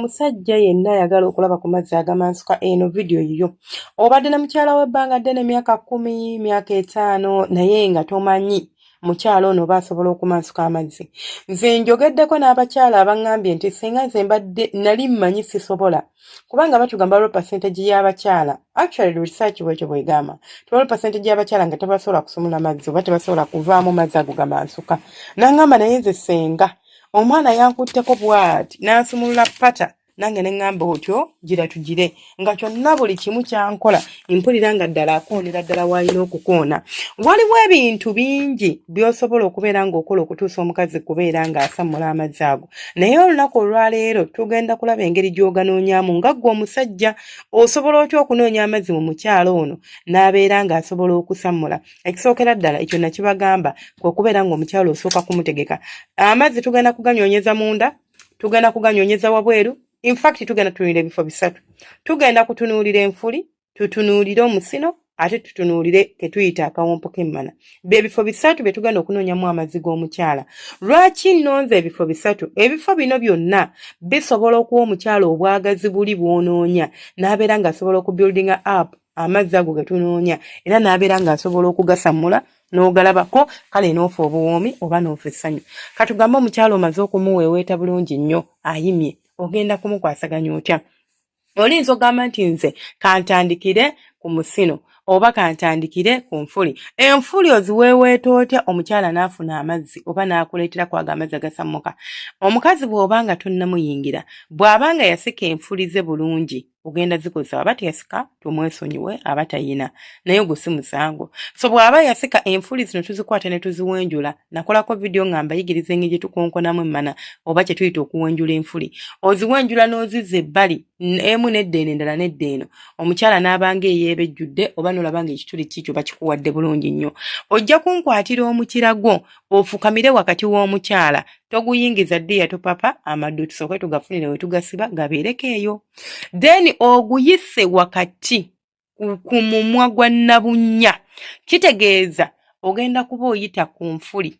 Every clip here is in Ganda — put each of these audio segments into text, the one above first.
omusajja yenna ayagala okulaba ku mazzi agamansuka eno video yiyo. Obadde na mukyala w'ebbanga ddene emyaka 10, myaka 5 naye nga tomanyi mukyala ono basobola okumansuka amazzi. Nze njogeddeko n'abakyala abangambye nti singa nze mbadde nali mmanyi sisobola. Kubanga batugamba low percentage y'abakyala. Actually research bwekyo bwegamba. Low percentage y'abakyala nga tebasobola kusumula mazzi oba tebasobola kuvaamu mazzi ago gamansuka. Nangamba naye nze senga omwana yankutteko bw'ati n'ansumulula pata nange ne ngamba otyo gira tugire nga kyonna buli kimu kyankola mpulira nga ddala akoonera ddala w'alina okukoona. Waliwo ebintu bingi by'osobola okubeera ng'okola okutuusa omukazi kubeera ng'asamula amazzi ago. Naye olunaku olwaleero tugenda kulaba engeri gy'oganoonyaamu nga ggwe omusajja osobola otya okunoonya amazzi mu mukyalo ono n'abeera ng'asobola okusamula. Ekisookera ddala ekyo nakibagamba kwe kubeera ng'omukyalo osooka kumutegeka. Amazzi tugenda kuganyonyeza munda, tugenda kuganyonyeza wabweru. In fact tugenda kutunuulira ebifo bisatu. Tugenda kutunuulira enfuli, tutunuulire omusino, ate tutunuulire ketuyita akawompo k'emmana. Bye-bifo bisatu bye tugenda okunoonyamu amazzi g'omukyala. Lwaki nnonze ebifo bisatu? Ebifo bino byonna bisobola okuwa omukyala obwagazi buli bw'onoonya n'abeera ng'asobola okubuildinga up amazzi ago ge tunoonya era n'abeera ng'asobola okugasamula n'ogalabako kale n'ofa obuwoomi oba n'ofa essanyu. Katugambe omukyala omaze okumuweeweeta bulungi nnyo ayimye. Ogenda kumukwasaganya otya? Olinza ogamba nti nze kantandikire ku musino oba kantandikire ku nfuli. Enfuli oziweeweeta otya omukyala n'afuna amazzi oba n'akuleetera kwaga amazzi agasammuka? Omukazi bw'obanga tonnamuyingira, bw'abanga yasika enfuli ze bulungi ogenda zikozesa aba teyasika tumwesonyiwe aba tayina naye ogwo si musango. So bw'aba yasika enfuli zino tuzikwata ne tuziwenjula. Nakolako video nga mbayigiriza engeri gye tukonkonamu emmana oba kye tuyita okuwenjula enfuli. Oziwenjula n'ozizza ebbali emu n'eddeeno endala n'eddeeno. Omukyala n'abanga eyeebejjudde oba n'olabanga ekituli kikyo bakikuwadde bulungi nnyo. Ojja kunkwatira omukira gwo ofukamire wakati w'omukyala. Toguyingiza ddiya tupapa amaddu tusooke tugafunire we tugasiba gabeereko eyo. Then oguyise wakati ku mumwa gwa nnabunya. Kitegeeza ogenda kuba oyita ku nfuli.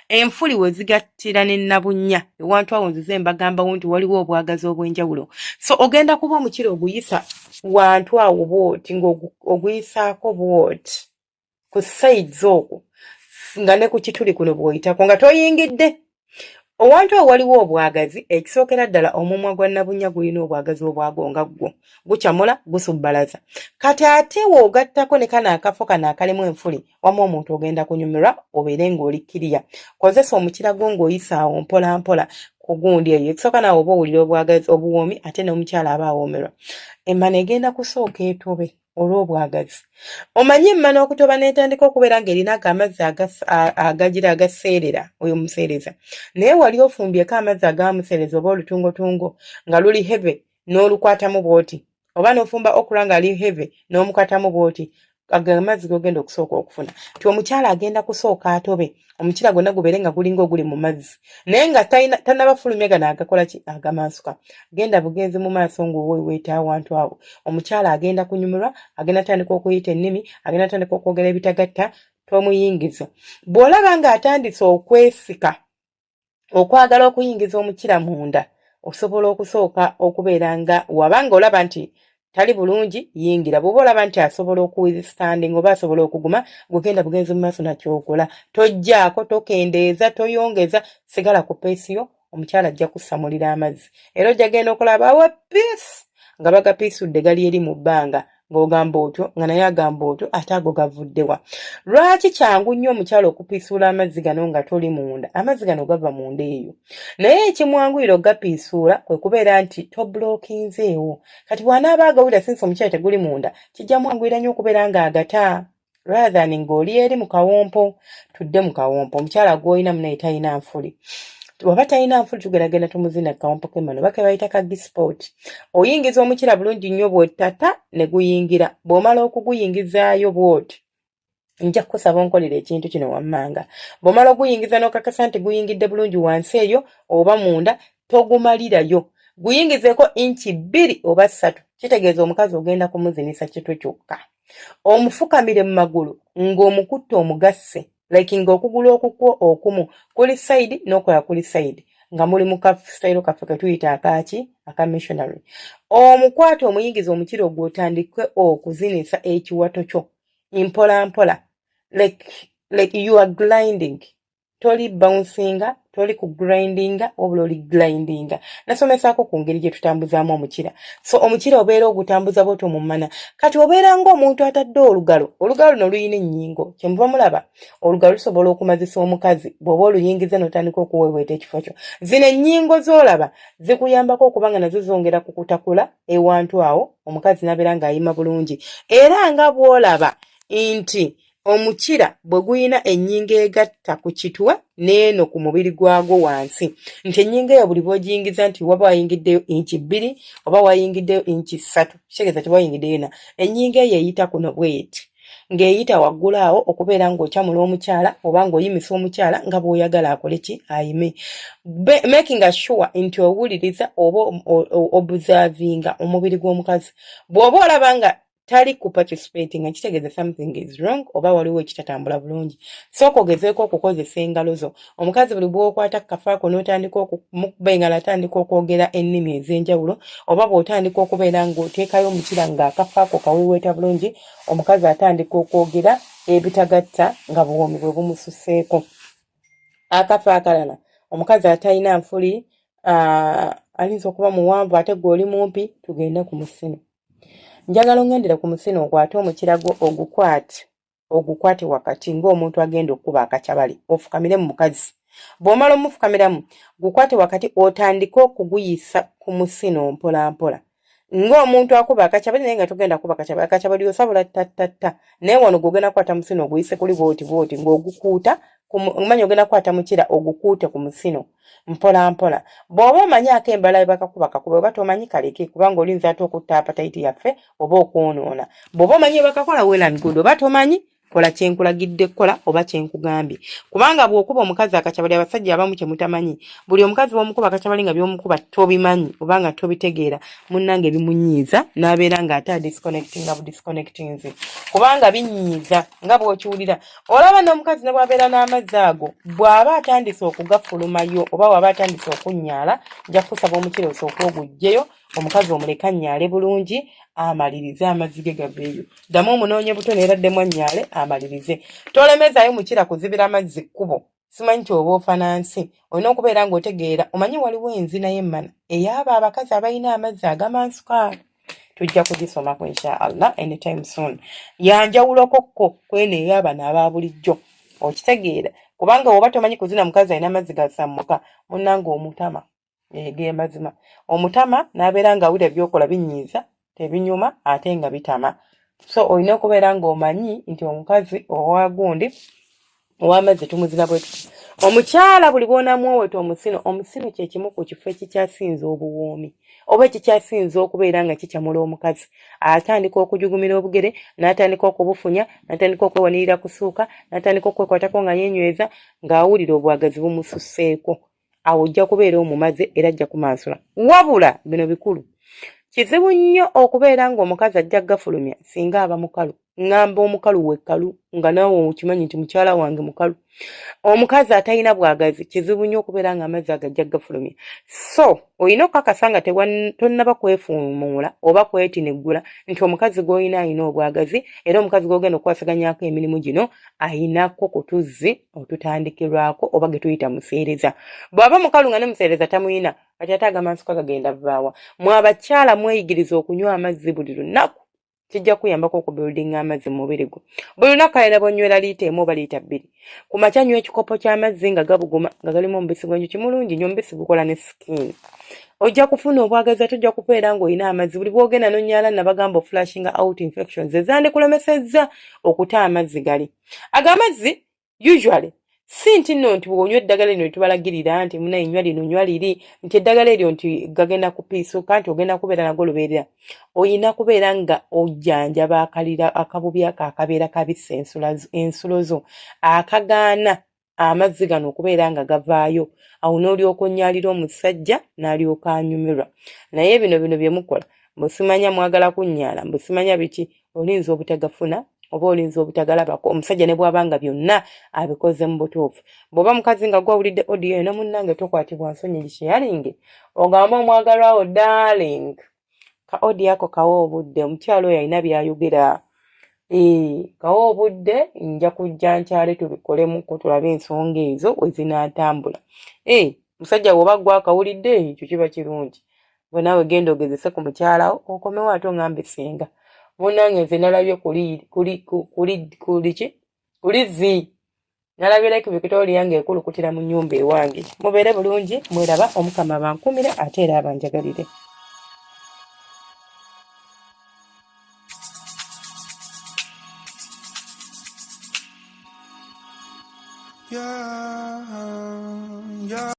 Enfuli we zigattira ne nnabunya. Ewantu awo nzize mbagambawo nti waliwo obwagazi obw'enjawulo. So ogenda kuba omukira oguyisa wantu awo bw'oti ng'oguyisaako bw'oti ku sides okwo nga ne ku kituli kuno bw'oyitako nga toyingidde. Owantu awo waliwo obwagazi ekisookera ddala omumwa gwa nnabunya gulina obwagazi obwagonga gwo. Gukyamula gusubbalaza. Kati ate w'ogattako ne kano akafo kano akalimu enfuli wamu omuntu ogenda kunyumirwa obeere ng'oli kiriya. Kozesa omukira gwo ng'oyisa awo mpola mpola ku gundi eyo. Ekisooka naawe oba owulira obwagazi obuwoomi ate n'omukyala aba awoomerwa. Emmana egenda kusooka etobe olw'obwagazi. Omanyi emmana okutoba n'etandika okubeera ng'erina amazzi agagira agaseerera oyo museereza. Naye wali ofumbyeko amazzi agamuseereza oba olutungotungo nga luli heve n'olukwatamu bw'oti oba n'ofumba okura nga ali heve n'omukwatamu bw'oti amazzi g'ogenda okusooka okufuna. Ti omukyala agenda kusooka atobe omukira gwonna gubeere nga gulinga oguli mu mazzi naye nga tannabafulumya gano agakola ki agamansuka. Genda bugenzi mu maaso ng'oweeweeta awantu awo. Omukyala agenda kunyumirwa, agenda tandika okuyita ennimi, agenda tandika okwogera ebitagatta, tomuyingiza. Bw'olaba ng'atandise okwesika okwagala okuyingiza omukira munda osobola okusooka okubeera nga wabanga olaba nti tali bulungi yingira. Bw'oba olaba nti asobola okuwithstanding oba asobola okuguma gugenda bugenzi mu maaso nakyokola. Tojjaako, tokendeeza, toyongeza, sigala ku peesiyo omukyala ajja kusamulira amazzi. Era ojja genda okulaba awo piisi nga bagapiisudde gali eri mu bbanga ng'ogamba otyo nga naye agamba otyo ate ago gavuddewa. Lwaki kyangu nnyo omukyala okupiisuula amazzi gano nga toli munda? Amazzi gano gava munda eyo. Naye ekimwanguyira ogapiisuula kwe kubeera nti tobulookinzeewo. Kati bw'anaaba agawulira sinsi omukyala teguli munda kijja mwanguyira nnyo okubeera ng'agata. Rather than ng'oli eri mu kawompo, tudde mu kawompo. Omukyala gw'olina munaye talina nfuli. Waba talina nfuli tugeragenda tumuzina kawompo k'emmano bake bayita ka G-spot. Oyingiza omukira bulungi nnyo bw'ottata ne guyingira. Bw'omala okuguyingizaayo bw'oti nja kukusaba onkolera ekintu kino wammanga. Bw'omala oguyingiza n'okakasa nti guyingidde bulungi wansi eyo oba munda togumalirayo. Guyingizeeko inchi 2 oba 3. Kitegeeza omukazi ogenda kumuzinisa kitwe kyokka. Omufukamire mu magulu ng'omukutte omugasse like ng'okugulu okukwo okumu kuli side n'okola kuli side. nga muli mu style kaffe ke tuyita aka missionary. Omukwate omuyingiza omukira ogwotandike okuzinisa ekiwato kyo mpola mpola, like you are grinding. Toli bouncinga, toli ku grindinga, obula oli grindinga. Nasomesaako ku ngeri gye tutambuzaamu omukira. So omukira obeera ogutambuza bw'otyo mu mmana. Kati obeera ng'omuntu atadde olugalo luno luyina ennyingo. Kye muva mulaba, olugalo lusobola okumazisa omukazi bw'oba oluyingiza n'otandika okuweweeta ekifo kyo. Zino ennyingo z'olaba zikuyambako okuba nga nazo zongera kukutakula ewantu awo, omukazi n'abeera ng'ayima bulungi. Era nga bw'olaba nti omukira bwe guyina ennyingo egatta ku kitwa n'eno ku mubiri gwagwo wansi, nti ennyingo eyo buli bw'ogiyingiza nti waba wayingiddeyo inchi 2 oba wayingiddeyo inchi 3, kitegeeza nti wayingiddeyo na ennyingo eyo eyita kuno bw'eti, ng'eyita waggulu awo okubeera ng'okyamula omukyala oba ng'oyimisa omukyala nga bw'oyagala akole ki ayime, making sure nti owuliriza oba observinga omubiri gw'omukazi. Bw'oba olaba nga tali ku participating kitegeeza something is wrong oba waliwo ekitatambula bulungi. Sooka ogezeeko okukozesa engalo zo. Omukazi buli bw'okwata kafaako n'otandika okuba engalo atandika okwogera ennimi ez'enjawulo, oba bw'otandika okubeera ng'oteekayo omukira ng'akafaako kaweweeta bulungi, omukazi atandika okwogera ebitagatta nga buwoomi bwe bumususseeko. Akafa akalala, omukazi atalina nfuli, ayinza okuba muwanvu ate gw'oli mumpi, tugende ku musino. Njagala ongendera ku musino okwate omukira gwo ogukwate wakati ng'omuntu agenda okuba akakyabali, ofukamire mu mukazi. Bw'omala omufukamiramu, gukwate wakati otandike okuguyisa ku musino mpola mpola. Ng'omuntu akuba akakyabali naye nga togenda kuba akakyabali osabula tattatta. Naye wano gw'ogenda kukwata musino oguyise kuli bwoti ng'ogukuuta, omanyi ogenda kukwata mukira ogukuute ku musino mpola mpola. Bw'oba omanyi ak'embala bakakuba oba tomanyi kaleke kubanga olinza ate okutta appetite yaffe oba okwonoona. Bw'oba omanyi bakakola well and good, oba tomanyi kola kyenkulagidde kola oba kyenkugambye. Kubanga bw'okuba omukazi akakyabali, abasajja abamu kye mutamanyi, buli omukazi bw'omukuba akakyabali nga by'omukuba tobimanyi oba nga tobitegeera, munnange bimunyiiza n'abeera ng'ate disconnecting kubanga binyiiza nga bw'okiwulira. Olaba n'omukazi ne bw'abeera n'amazzi ago bw'aba atandise okugafulumayo oba bw'aba atandise okunnyaala, nja kusaba omukira osooke ogugjeyo, omukazi omuleka annyaale bulungi, amalirize amazzi ge gaveeyo. Ddamu omunoonye buto neeraddemu annyaale amalirize. Tolemezaayo mukira kuzibira amazzi kkubo. Simanyi kyoba ofanansi. Olina okubeera ng'otegeera omanyi waliwo enzina y'emmana ey'abo abakazi abalina amazzi agamansuka. Tujja kugisomako inshallah anytime soon. Yanjawulokokko kwene ey'abano aba bulijjo. Okitegeera kubanga oba tomanyi kuzina mukazi alina amazzi gasammuka, munnange omutama ge mazima. Omutama n'abeera ng'awulira by'okola binyiiza, tebinyuma ate nga bitama. So olina okubeera ng'omanyi nti omukazi owagundi ow'amazzi tumuzina bwe tuti. Omukyala buli bw'onamwoweta omusino kye kimu ku kifo ekikyasinza obuwoomi oba ekikyasinza okubeera nga kikyamula omukazi. Atandika okujugumira obugere, n'atandika okubufunya, n'atandika okwewanirira kusuuka, n'atandika okwekwatako nga yeenyweza, ng'awulira obwagazi bumususseeko. Awo ojja kubeera omumaze era ajja kumansula. Wabula bino bikulu. Kizibu nnyo okubeera ng'omukazi ajja gafulumya singa aba mukalu. Ngamba omukalu wekkalu nga naawe okimanyi nti mukyala wange mukalu. Omukazi atalina bwagazi kizibu nnyo okubeera ng'amazzi agajja gafulumya. So olina okukakasa nga tonnaba kwefuumuula oba kwetiniggula nti omukazi gw'olina alina obwagazi era omukazi gw'ogenda okukwasaganyaako emirimu gino ayinako ku tuzzi otutandikirwako oba ge tuyita museereza. Bw'aba mukalu nga ne museereza tamuyina kati ate agamansuka gagenda vaawa. Mwe abakyala mweyigiriza okunywa amazzi buli lunaku. Kijja kuyambako okubuildinga amazzi mu mubiri gwo. Buli lunaku era bw'onywera liita emu oba liita 2. Ku makya nywa ekikopo ky'amazzi nga gabuguma nga galimu omubisi gw'enjuki mulungi nnyo, omubisi gukola ne skin. Ojja kufuna obwagazi ate ojja kubeera ng'olina amazzi. Buli bw'ogenda n'onnyaala nabagamba flushing out infections ezandikulemesezza okuta amazzi gali. Ag'amazzi usually si nti nno nti bw'onywa eddagala lino tubalagirira nti muna enywa lino nywa liri nti eddagala eryo nti gagenda kupiisuka nti ogenda kubeera nago lubeerera. Oyina kubeera nga ojjanjaba akalira akabubi akabeera kabisse ensulo zo akagaana amazzi gano okubeera nga gavaayo. Awo n'olyoka onnyaalira omusajja n'alyoka anyumirwa. Naye bino bye mukola mbusimanya mwagala kunnyaala mbusimanya biki olinza obutagafuna oba olinza obutagalabako omusajja ne bw'abanga byonna abikoze mu butuufu. Bw'oba mukazi nga gwawulidde odiyo eno munnange tokwatibwa nsonyi sharing ogamba omwagalwawo darling ka odiyo ako kawa obudde omukyalo oyo alina by'ayogera. Kawa obudde nja kujja nkyale tubikolemuko tulabe ensonga ezo we zinaatambula. Musajja bw'oba gwe akawulidde ekyo kiba kirungi. Bwe naawe genda ogezese ku mukyalawo okomewo ate oŋŋambe senga. Munnange nze nalabye kuli zi. Nalabye like Victoria yange ekulukutira mu nnyumba ewange. Mubeere bulungi mweraba Omukama bankumire ate era abanjagalire. Yeah.